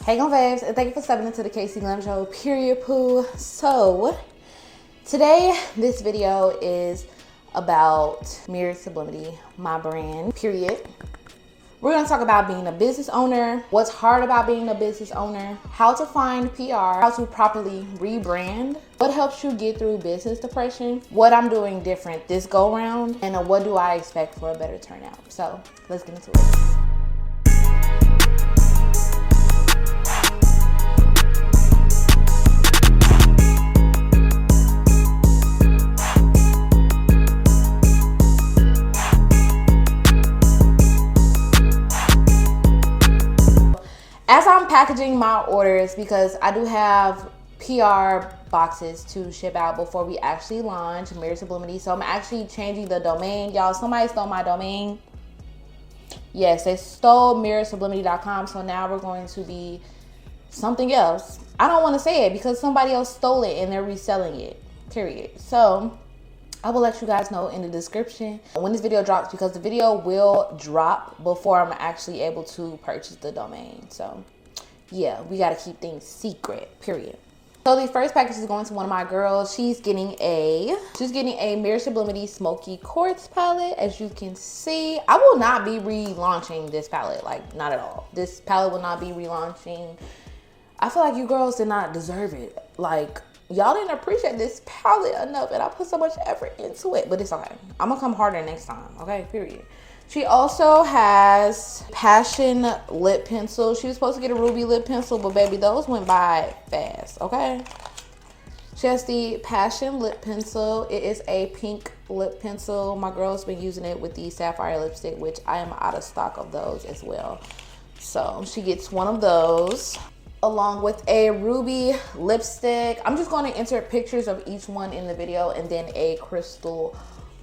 Hey babes, and thank you for stepping into the KC Glam Show, period poo. So, today, this video is about Mirrored Sublimity, my brand, period. We're gonna talk about being a business owner, what's hard about being a business owner, how to find PR, how to properly rebrand, what helps you get through business depression, what I'm doing different this go round, and what do I expect for a better turnout. So, let's get into it. As I'm packaging my orders, because I do have PR boxes to ship out before we actually launch Mirrored Sublimity. So I'm actually changing the domain. Y'all, somebody stole my domain. Yes, they stole mirroredsublimity.com. So now we're going to be something else. I don't want to say it because somebody else stole it and they're reselling it, period. So I will let you guys know in the description when this video drops, because the video will drop before I'm actually able to purchase the domain. So yeah, we got to keep things secret, period. So the first package is going to one of my girls. She's getting a Mirrored Sublimity Smoky Quartz palette. As you can see, I will not be relaunching this palette, like not at all. This palette will not be relaunching. I feel like you girls did not deserve it. Like, y'all didn't appreciate this palette enough, and I put so much effort into it, but it's okay. I'm gonna come harder next time, okay, period. She also has Passion lip pencil. She was supposed to get a ruby lip pencil, but baby, those went by fast, okay? She has the Passion lip pencil. It is a pink lip pencil. My girl's been using it with the sapphire lipstick, which I am out of stock of those as well. So she gets one of those, along with a ruby lipstick. I'm just going to insert pictures of each one in the video, and then a crystal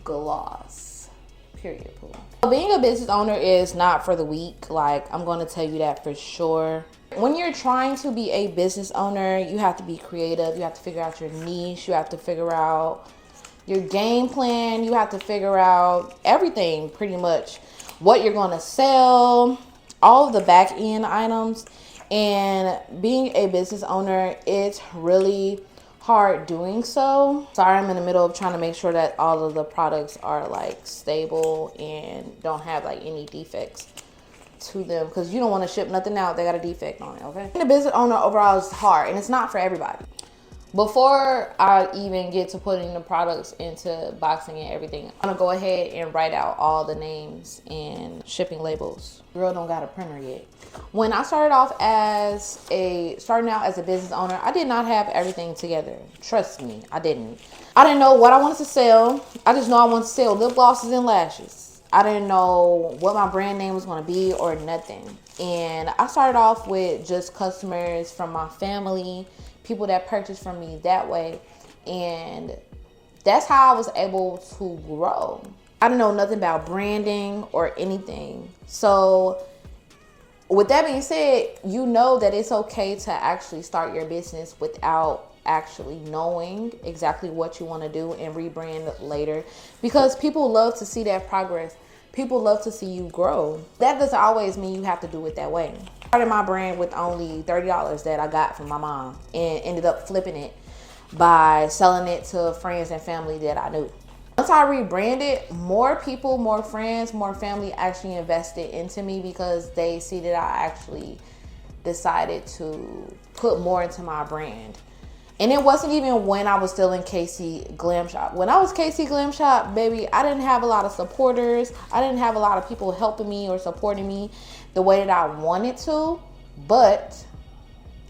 gloss, period. Being a business owner is not for the weak. Like, I'm going to tell you that for sure. When you're trying to be a business owner, you have to be creative. You have to figure out your niche. You have to figure out your game plan. You have to figure out everything, pretty much. What you're going to sell, all of the back end items. And being a business owner, it's really hard doing so. Sorry, I'm in the middle of trying to make sure that all of the products are like stable and don't have like any defects to them, because you don't want to ship nothing out that got a defect on it, okay? Being a business owner overall is hard, and it's not for everybody. Before I even get to putting the products into boxing and everything, I'm gonna go ahead and write out all the names and shipping labels. Girl don't got a printer yet. When I started out as a business owner, I did not have everything together. Trust me, I didn't. I didn't know what I wanted to sell. I just know I wanted to sell lip glosses and lashes. I didn't know what my brand name was gonna be or nothing. And I started off with just customers from my family, people that purchased from me that way, and that's how I was able to grow. I didn't know nothing about branding or anything. So with that being said, you know that it's okay to actually start your business without actually knowing exactly what you want to do and rebrand later, because people love to see that progress. People love to see you grow. That doesn't always mean you have to do it that way. I started my brand with only $30 that I got from my mom, and ended up flipping it by selling it to friends and family that I knew. Once I rebranded, more people, more friends, more family actually invested into me, because they see that I actually decided to put more into my brand. And it wasn't even when I was still in KC Glam Shop. When I was KC Glam Shop, baby, I didn't have a lot of supporters. I didn't have a lot of people helping me or supporting me the way that I wanted to. But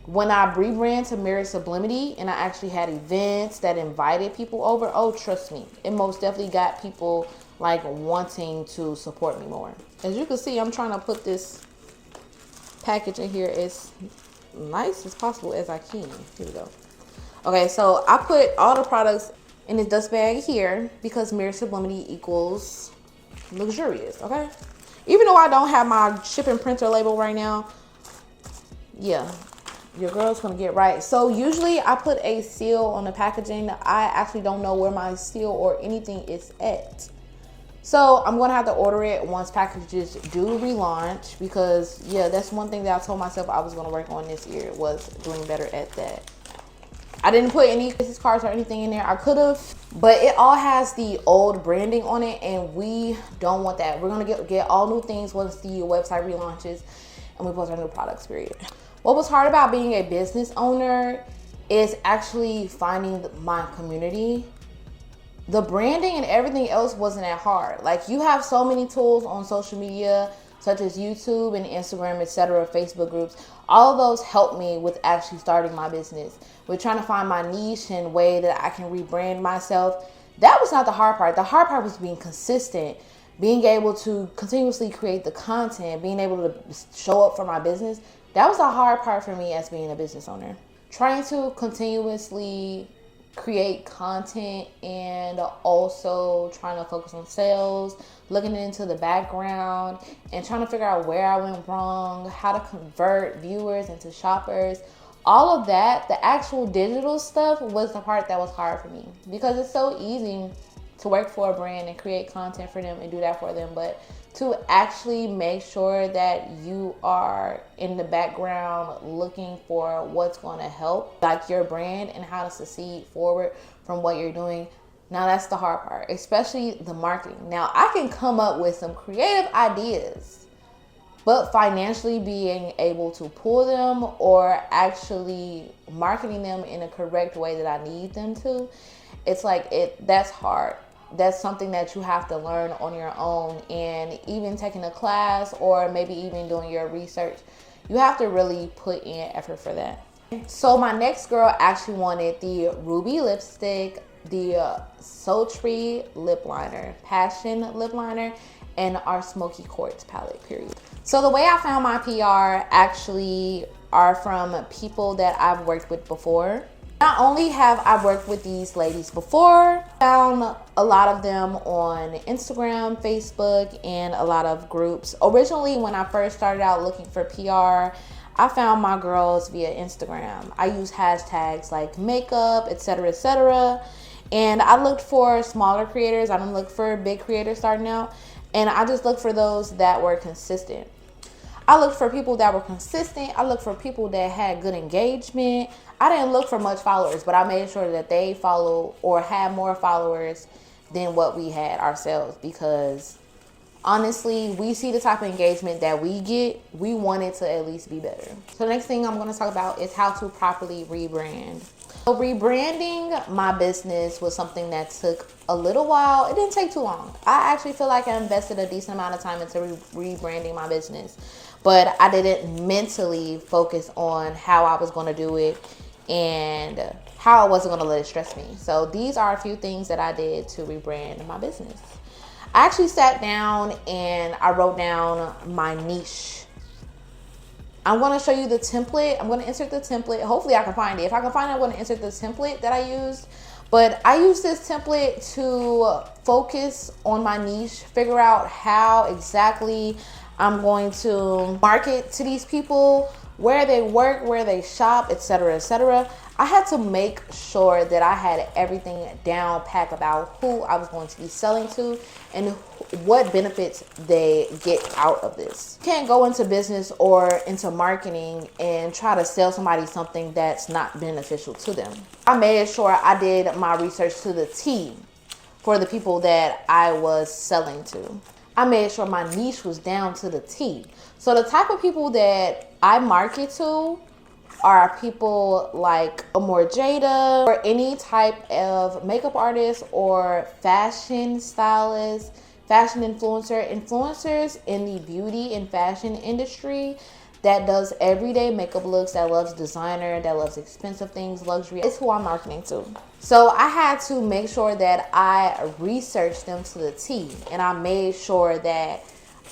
when I rebranded to Mirrored Sublimity and I actually had events that invited people over, oh, trust me, it most definitely got people like wanting to support me more. As you can see, I'm trying to put this package in here as nice as possible as I can. Here we go. Okay, so I put all the products in this dust bag here, because Mirrored Sublimity equals luxurious, okay? Even though I don't have my shipping printer label right now, yeah, your girl's gonna get right. So usually I put a seal on the packaging. I actually don't know where my seal or anything is at. So I'm gonna have to order it once packages do relaunch, because yeah, that's one thing that I told myself I was gonna work on this year, was doing better at that. I didn't put any business cards or anything in there. I could have, but it all has the old branding on it, and we don't want that. We're gonna get all new things once the website relaunches and we post our new products, period. What was hard about being a business owner is actually finding my community. The branding and everything else wasn't that hard. Like, you have so many tools on social media, such as YouTube and Instagram, etc., Facebook groups. All of those helped me with actually starting my business. With trying to find my niche and way that I can rebrand myself. That was not the hard part. The hard part was being consistent, being able to continuously create the content, being able to show up for my business. That was the hard part for me as being a business owner. Trying to continuously create content and also trying to focus on sales, looking into the background and trying to figure out where I went wrong, how to convert viewers into shoppers. All of that, the actual digital stuff, was the part that was hard for me, because it's so easy to work for a brand and create content for them and do that for them, but to actually make sure that you are in the background looking for what's going to help, like, your brand and how to succeed forward from what you're doing. Now that's the hard part, especially the marketing. Now I can come up with some creative ideas, but financially being able to pull them or actually marketing them in a correct way that I need them to, it's like, that's hard. That's something that you have to learn on your own, and even taking a class or maybe even doing your research, you have to really put in effort for that. So my next girl actually wanted the ruby lipstick, the sultry lip liner, passion lip liner, and our smoky quartz palette, period. So the way I found my PR actually are from people that I've worked with before. Not only have I worked with these ladies before, found a lot of them on Instagram, Facebook, and a lot of groups. Originally, when I first started out looking for PR, I found my girls via Instagram. I use hashtags like makeup, etc., etc. And I looked for smaller creators. I didn't look for big creators starting out. And I just looked for those that were consistent. I looked for people that were consistent. I looked for people that had good engagement. I didn't look for much followers, but I made sure that they follow or had more followers than what we had ourselves, because honestly, we see the type of engagement that we get. We want it to at least be better. So the next thing I'm going to talk about is how to properly rebrand. So rebranding my business was something that took a little while. It didn't take too long. I actually feel like I invested a decent amount of time into rebranding my business, but I didn't mentally focus on how I was going to do it and how I wasn't going to let it stress me. So these are a few things that I did to rebrand my business. I actually sat down and I wrote down my niche. I'm going to show you the template. I'm going to insert the template. Hopefully I can find it. If I can find it, I'm going to insert the template that I used. But I used this template to focus on my niche, figure out how exactly I'm going to market to these people, where they work, where they shop, etc., etc. I had to make sure that I had everything down pat about who I was going to be selling to and what benefits they get out of this. You can't go into business or into marketing and try to sell somebody something that's not beneficial to them. I made sure I did my research to the T for the people that I was selling to. I made sure my niche was down to the T. So the type of people that I market to are people like Amor Jada, or any type of makeup artist or fashion stylist, fashion influencers in the beauty and fashion industry that does everyday makeup looks, that loves designer, that loves expensive things, luxury. It's who I'm marketing to. So I had to make sure that I researched them to the T, and I made sure that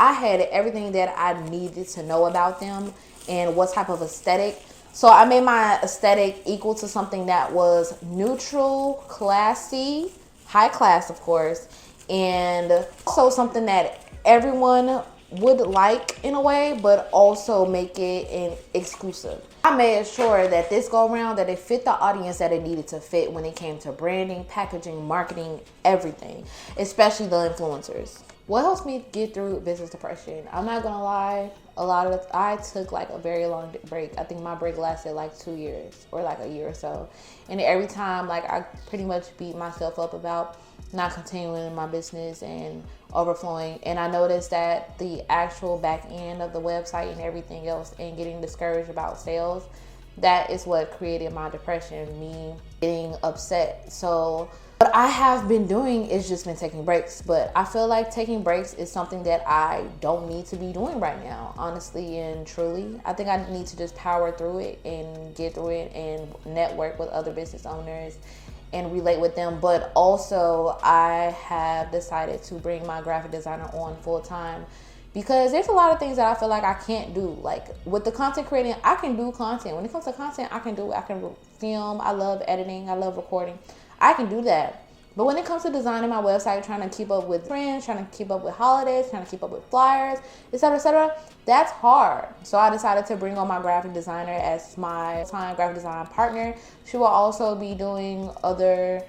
I had everything that I needed to know about them and what type of aesthetic. So I made my aesthetic equal to something that was neutral, classy, high class, of course, and also something that everyone would like in a way, but also make it an exclusive. I made sure that this go around that it fit the audience that it needed to fit when it came to branding, packaging, marketing, everything, especially the influencers. What helps me get through business depression? I'm not gonna lie, I took like a very long break. I think my break lasted like 2 years or like a year or so. And every time, like, I pretty much beat myself up about not continuing in my business and overflowing. And I noticed that the actual back end of the website and everything else and getting discouraged about sales, that is what created my depression, me getting upset. So what I have been doing is just been taking breaks, but I feel like taking breaks is something that I don't need to be doing right now, honestly and truly. I think I need to just power through it and get through it and network with other business owners and relate with them. But also I have decided to bring my graphic designer on full time, because there's a lot of things that I feel like I can't do. Like with the content creating, I can do content. When it comes to content, I can film. I love editing. I love recording. I can do that. But when it comes to designing my website, trying to keep up with trends, trying to keep up with holidays, trying to keep up with flyers, etc., that's hard. So I decided to bring on my graphic designer as my time graphic design partner. She will also be doing other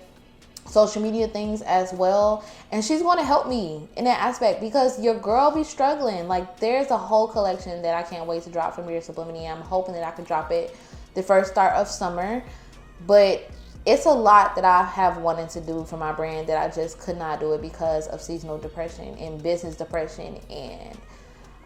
social media things as well, and she's going to help me in that aspect, because your girl be struggling. Like, there's a whole collection that I can't wait to drop from Mere Sublimity. I'm hoping that I can drop it the first start of summer, but it's a lot that I have wanted to do for my brand that I just could not do it because of seasonal depression and business depression. And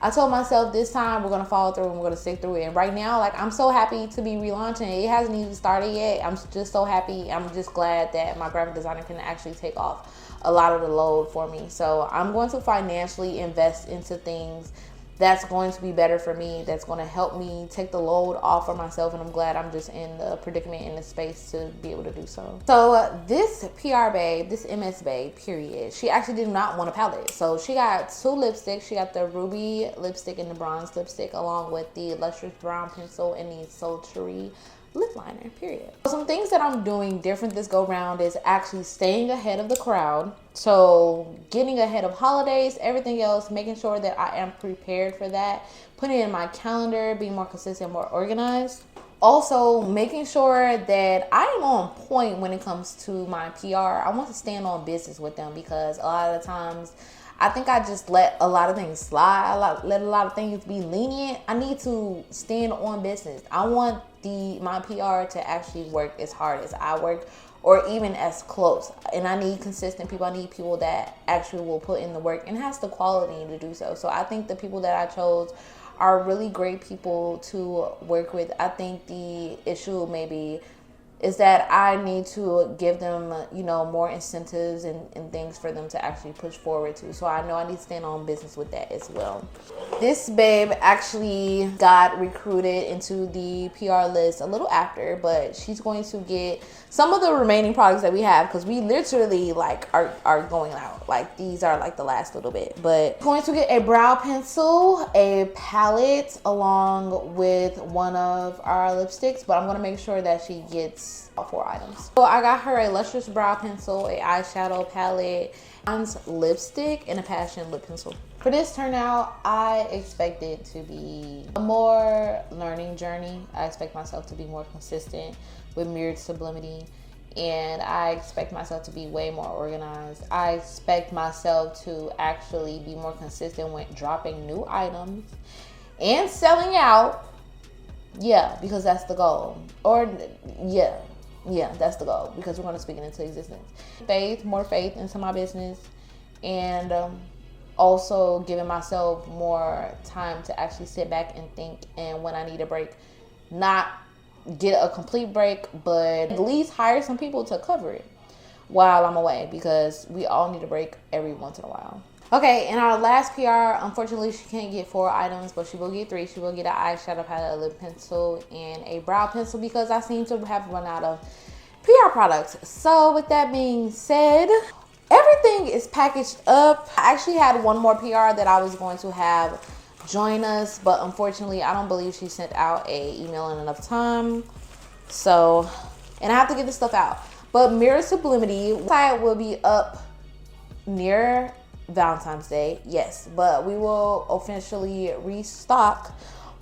I told myself this time we're going to follow through and we're going to stick through it. And right now, like, I'm so happy to be relaunching. It hasn't even started yet. I'm just so happy. I'm just glad that my graphic designer can actually take off a lot of the load for me. So I'm going to financially invest into things that's going to be better for me, that's going to help me take the load off for myself. And I'm glad I'm just in the predicament, in the space to be able to do so. So this PR babe, this MS babe, period, she actually did not want a palette. So she got 2 lipsticks. She got the ruby lipstick and the bronze lipstick, along with the lustrous brown pencil and the sultry lip liner, period. Some things that I'm doing different this go round is actually staying ahead of the crowd. So getting ahead of holidays, everything else, making sure that I am prepared for that, putting it in my calendar, being more consistent, more organized. Also making sure that I am on point when it comes to my PR. I want to stand on business with them, because a lot of the times I think I just let a lot of things slide. Let a lot of things be lenient. I need to stand on business. I want my PR to actually work as hard as I work, or even as close. And I need consistent people. I need people that actually will put in the work and has the quality to do so. So I think the people that I chose are really great people to work with. I think the issue maybe is that I need to give them, more incentives and things for them to actually push forward to. So I know I need to stand on business with that as well. This babe actually got recruited into the PR list a little after, but she's going to get some of the remaining products that we have, because we literally are going out. Like, these are like the last little bit. But going to get a brow pencil, a palette, along with one of our lipsticks, but I'm going to make sure that she gets all 4 items. So I got her a lustrous brow pencil, a eyeshadow palette, lipstick, and a passion lip pencil. For this turnout, I expect it to be a more learning journey. I expect myself to be more consistent with Mirrored Sublimity, and I expect myself to be way more organized. I expect myself to actually be more consistent with dropping new items and selling out. Yeah, because that's the goal. Yeah, that's the goal, because we're going to speak it into existence. More faith into my business, and also giving myself more time to actually sit back and think, and when I need a break, not get a complete break, but at least hire some people to cover it while I'm away, because we all need a break every once in a while. Okay, in our last PR, unfortunately, she can't get 4 items, but she will get 3. She will get an eyeshadow palette, a lip pencil, and a brow pencil, because I seem to have run out of PR products. So with that being said, everything is packaged up. I actually had one more PR that I was going to have join us, but unfortunately, I don't believe she sent out a email in enough time. So, and I have to get this stuff out. But Mirrored Sublimity site will be up near Valentine's Day, yes, but we will officially restock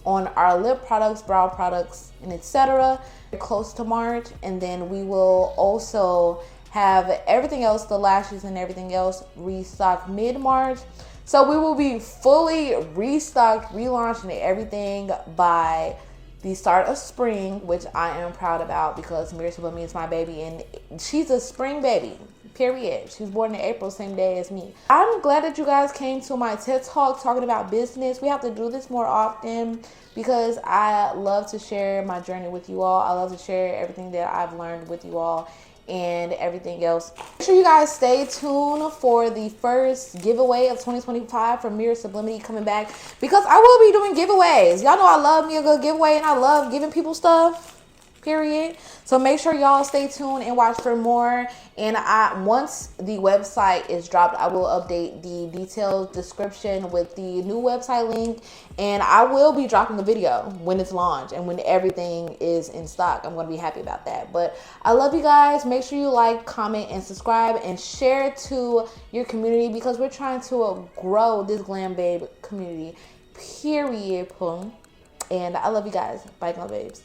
on our lip products, brow products, and etc. close to March, and then we will also have everything else, the lashes and everything else, restock mid-March. So we will be fully restocked, relaunching everything by the start of spring, which I am proud about because Mira Sublime is my baby and she's a spring baby, period. She was born in April, same day as me. I'm glad that you guys came to my TED Talk talking about business. We have to do this more often because I love to share my journey with you all. I love to share everything that I've learned with you all and everything else. Make sure you guys stay tuned for the first giveaway of 2025 from Mirror Sublimity coming back because I will be doing giveaways. Y'all know I love me a good giveaway and I love giving people stuff, period. So make sure y'all stay tuned and watch for more. And once the website is dropped, I will update the detailed description with the new website link, and I will be dropping the video when it's launched and when everything is in stock. I'm going to be happy about that. But I love you guys. Make sure you like, comment, and subscribe and share to your community because we're trying to grow this glam babe community, period. And I love you guys. Bye, glam babes.